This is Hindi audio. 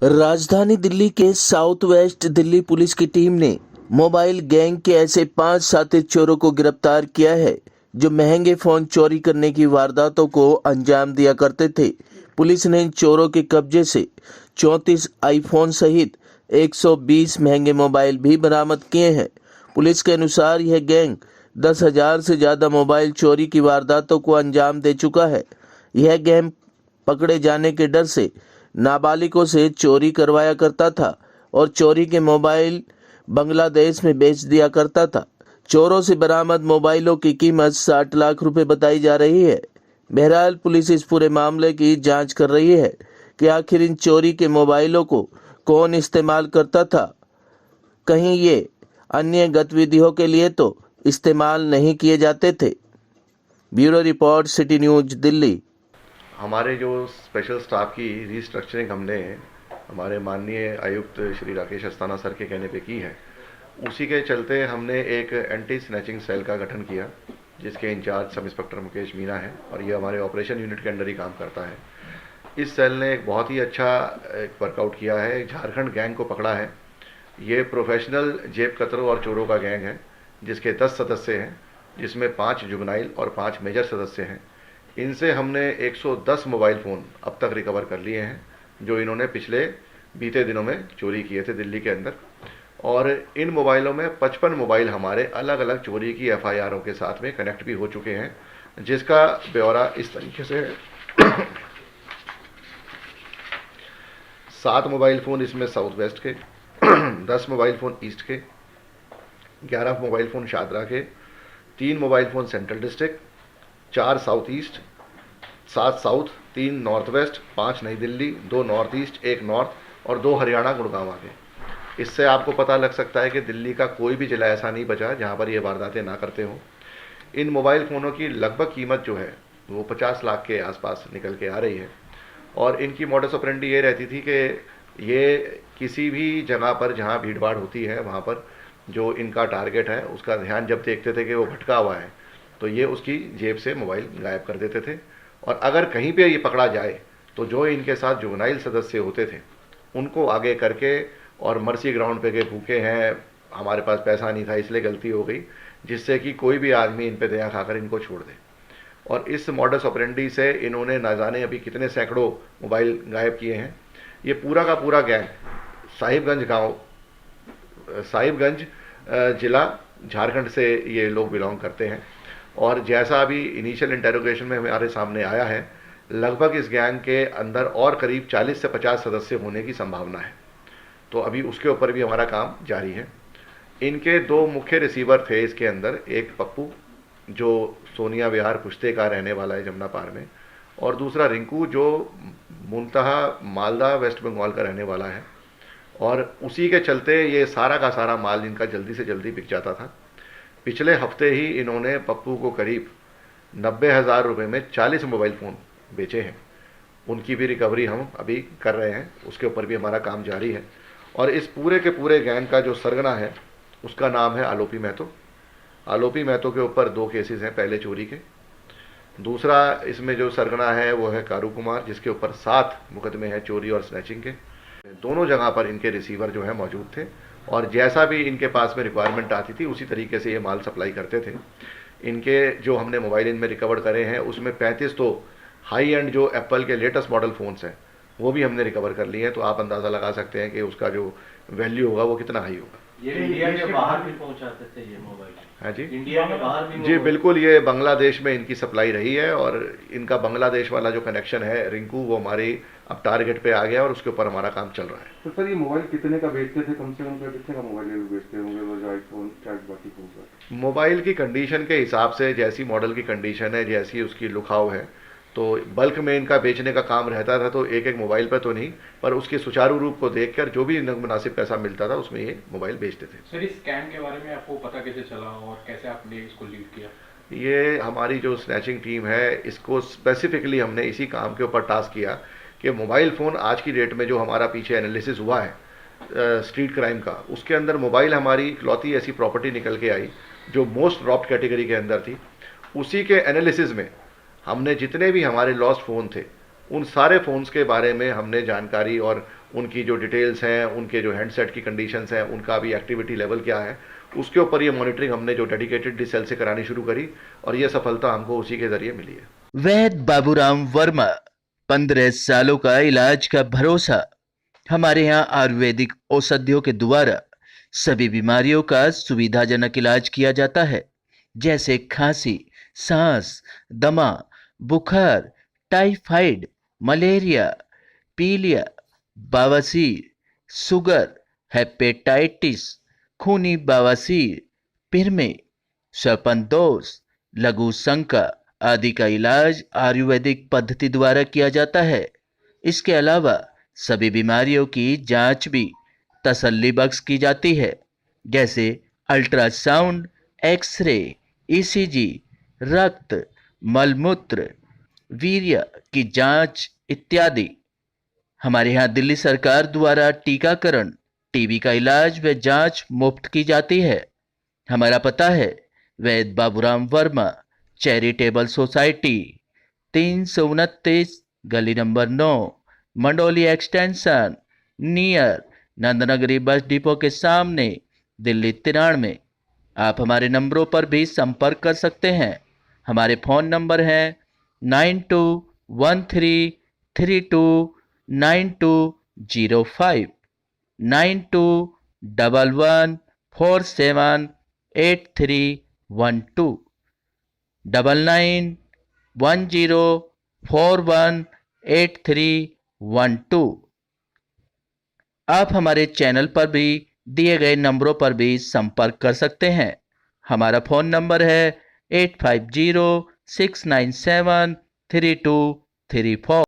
राजधानी दिल्ली के साउथ वेस्ट दिल्ली पुलिस की टीम ने मोबाइल गैंग के ऐसे 5 साथी चोरों को गिरफ्तार किया है जो महंगे फोन चोरी करने की वारदातों को अंजाम दिया करते थे। पुलिस ने इन चोरों के कब्जे से 34 आईफोन सहित 120 महंगे मोबाइल भी बरामद किए हैं। पुलिस के अनुसार यह गैंग 10,000 से ज़्यादा मोबाइल चोरी की वारदातों को अंजाम दे चुका है। यह गैंग पकड़े जाने के डर से नाबालिगों से चोरी करवाया करता था और चोरी के मोबाइल बांग्लादेश में बेच दिया करता था। चोरों से बरामद मोबाइलों की कीमत 60 लाख रुपए बताई जा रही है। बहरहाल पुलिस इस पूरे मामले की जांच कर रही है कि आखिर इन चोरी के मोबाइलों को कौन इस्तेमाल करता था। कहीं ये अन्य गतिविधियों के लिए तो इस्तेमाल नहीं किए जाते थे। Bureau report, city news, Delhi. हमारे जो स्पेशल स्टाफ की रीस्ट्रक्चरिंग हमने हमारे माननीय आयुक्त श्री राकेश अस्थाना सर के कहने पे की है, उसी के चलते हमने एक एंटी स्नैचिंग सेल का गठन किया जिसके in charge sub inspector Mukesh Meena है और ये हमारे ऑपरेशन यूनिट के अंडर ही काम करता है। इस सेल ने एक बहुत ही अच्छा वर्कआउट किया है, झारखंड गैंग को पकड़ा है। ये प्रोफेशनल जेब कतरों और चोरों का गैंग है जिसके 10 सदस्य हैं, जिसमें 5 जुगनाइल और 5 मेजर सदस्य हैं। इनसे हमने 110 मोबाइल फ़ोन अब तक रिकवर कर लिए हैं जो इन्होंने पिछले बीते दिनों में चोरी किए थे दिल्ली के अंदर। और इन मोबाइलों में 55 मोबाइल हमारे अलग अलग चोरी की एफआईआरों के साथ में कनेक्ट भी हो चुके हैं, जिसका ब्यौरा इस तरीके से है। 7 मोबाइल फ़ोन इसमें साउथ वेस्ट के, 10 मोबाइल फ़ोन ईस्ट के, 11 मोबाइल फ़ोन शादरा के, 3 mobile phone central district, 4 south east, 7 south, 3 north west, 5 नई दिल्ली, 2 नॉर्थ ईस्ट, 1 नॉर्थ और 2 हरियाणा गुड़गांव आगे। इससे आपको पता लग सकता है कि दिल्ली का कोई भी जिला ऐसा नहीं बचा जहां पर ये वारदातें ना करते हों। इन मोबाइल फ़ोनों की लगभग कीमत जो है वो 50 लाख के आसपास निकल के आ रही है। और इनकी मॉडस ऑपरेंडी ये रहती थी कि ये किसी भी जगह पर जहाँ भीड़ भाड़ होती है वहाँ पर जो इनका टारगेट है उसका ध्यान जब देखते थे कि वो भटका हुआ है तो ये उसकी जेब से मोबाइल गायब कर देते थे। और अगर कहीं पे ये पकड़ा जाए तो जो इनके साथ जुगनाइल सदस्य होते थे उनको आगे करके और मर्सी ग्राउंड पे के भूखे हैं, हमारे पास पैसा नहीं था इसलिए गलती हो गई, जिससे कि कोई भी आदमी इन पे दया खाकर इनको छोड़ दे। और इस मॉडस ऑपरेंडी से इन्होंने ना जाने अभी कितने सैकड़ों मोबाइल गायब किए हैं। ये पूरा का पूरा गैंग साहिबगंज गाँव, साहिबगंज जिला झारखंड से ये लोग बिलोंग करते हैं। और जैसा अभी इनिशियल इंटेरोगेशन में हमारे सामने आया है, लगभग इस गैंग के अंदर और करीब 40 से 50 सदस्य होने की संभावना है। तो अभी उसके ऊपर भी हमारा काम जारी है। इनके 2 मुख्य रिसीवर थे इसके अंदर, एक पप्पू जो सोनिया विहार पुश्ते का रहने वाला है जमुना पार में, और दूसरा रिंकू जो मुंतहा मालदा वेस्ट बंगाल का रहने वाला है। और उसी के चलते ये सारा का सारा माल इनका जल्दी से जल्दी बिक जाता था। पिछले हफ्ते ही इन्होंने पप्पू को करीब 90,000 रुपये में 40 मोबाइल फ़ोन बेचे हैं। उनकी भी रिकवरी हम अभी कर रहे हैं, उसके ऊपर भी हमारा काम जारी है। और इस पूरे के पूरे गैंग का जो सरगना है उसका नाम है आलोपी महतो। आलोपी महतो के ऊपर 2 केसेस हैं पहले चोरी के। दूसरा इसमें जो सरगना है वो है कारू कुमार, जिसके ऊपर 7 मुकदमे हैं चोरी और स्नैचिंग के। दोनों जगह पर इनके रिसीवर जो है मौजूद थे और जैसा भी इनके पास में रिक्वायरमेंट आती थी उसी तरीके से ये माल सप्लाई करते थे। इनके जो हमने मोबाइल इनमें रिकवर करे हैं उसमें 35 तो हाई एंड जो एप्पल के लेटेस्ट मॉडल फ़ोन्स हैं वो भी हमने रिकवर कर लिए हैं। तो आप अंदाज़ा लगा सकते हैं कि उसका जो वैल्यू होगा वो कितना हाई होगा। ये इंडिया के बाहर भी पहुंचाते थे ये मोबाइल? हाँ जी, इंडिया के बाहर भी? जी बिल्कुल, ये बांग्लादेश में इनकी सप्लाई रही है और इनका बांग्लादेश वाला जो कनेक्शन है रिंकू वो हमारी अब टारगेट पे आ गया और उसके ऊपर हमारा काम चल रहा है। तो सर ये मोबाइल कितने का बेचते थे, कम से कम कितने का मोबाइल बेचते होंगे वो जो आईफोन क्या बाकी फोन? मोबाइल की कंडीशन के हिसाब से, जैसी मॉडल की कंडीशन है, जैसी उसकी लुकाव है, तो बल्क में इनका बेचने का काम रहता था। तो एक एक मोबाइल पर तो नहीं, पर उसके सुचारू रूप को देखकर जो भी मुनासिब पैसा मिलता था उसमें ये मोबाइल बेचते थे। सर इस स्कैम के बारे में आपको पता कैसे चला और कैसे आपने इसको लीड किया? ये हमारी जो स्नैचिंग टीम है इसको स्पेसिफिकली हमने इसी काम के ऊपर टास्क किया कि मोबाइल फ़ोन आज की डेट में जो हमारा पीछे एनालिसिस हुआ है स्ट्रीट क्राइम का, उसके अंदर मोबाइल हमारी इकलौती ऐसी प्रॉपर्टी निकल के आई जो मोस्ट रॉब्ड कैटेगरी के अंदर थी। उसी के एनालिसिस में हमने जितने भी हमारे लॉस्ट फ़ोन थे उन सारे फ़ोन्स के बारे में हमने जानकारी और उनकी जो डिटेल्स हैं, उनके जो हैंडसेट की कंडीशंस हैं, उनका भी एक्टिविटी लेवल क्या है, उसके ऊपर ये मॉनिटरिंग हमने जो डेडिकेटेड सेल से करानी शुरू करी और ये सफलता हमको उसी के ज़रिए मिली है। वैद बाबूराम वर्मा, 15 सालों का इलाज का भरोसा। हमारे यहाँ आयुर्वेदिक औषधियों के द्वारा सभी बीमारियों का सुविधाजनक इलाज किया जाता है, जैसे खांसी, सांस, दमा, बुखार, टाइफाइड, मलेरिया, पीलिया, बवासीर, शुगर, हेपेटाइटिस, खूनी बवासीर, पिरमे, श्वपनदोष, लघु शंका आदि का इलाज आयुर्वेदिक पद्धति द्वारा किया जाता है। इसके अलावा सभी बीमारियों की जांच भी तसल्ली बख्श की जाती है, जैसे अल्ट्रासाउंड, एक्सरे, ईसीजी, रक्त, मलमूत्र, वीर्य की जांच इत्यादि। हमारे यहाँ दिल्ली सरकार द्वारा टीकाकरण, टीबी का इलाज व जांच मुफ्त की जाती है। हमारा पता है वैद बाबूराम वर्मा चैरिटेबल सोसाइटी, 329 गली number 9, Mandoli extension, near Nand Nagri bus depot के सामने, दिल्ली 93। आप हमारे नंबरों पर भी संपर्क कर सकते हैं। हमारे फ़ोन नंबर हैं 9213329205, 9211478312, 9910418312। आप हमारे चैनल पर भी दिए गए नंबरों पर भी संपर्क कर सकते हैं। हमारा फ़ोन नंबर है 8506973234।